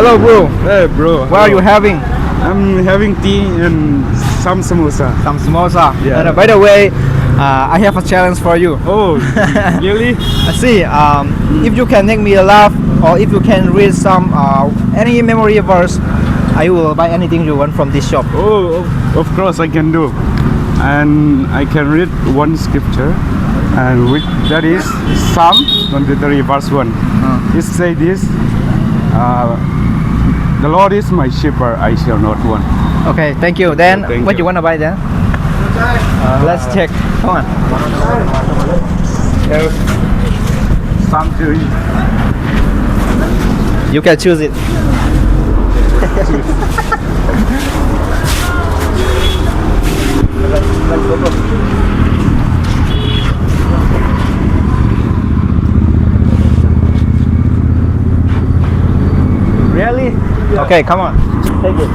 Hello, bro. Hey, bro. What are you having? I'm having tea and some samosa. Some samosa. Yeah. And by the way, I have a challenge for you. Oh, really? See, if you can make me laugh or if you can read some any memory verse, I will buy anything you want from this shop. Oh, of course I can do. And I can read one scripture, and which that is Psalm 23 verse 1. It say this: the Lord is my shepherd; I shall not want. Okay, thank you. Then Thank what you. you wanna buy then? Let's check. Come on. Psalm 3. You can choose it. Really? Okay, come on. Take it.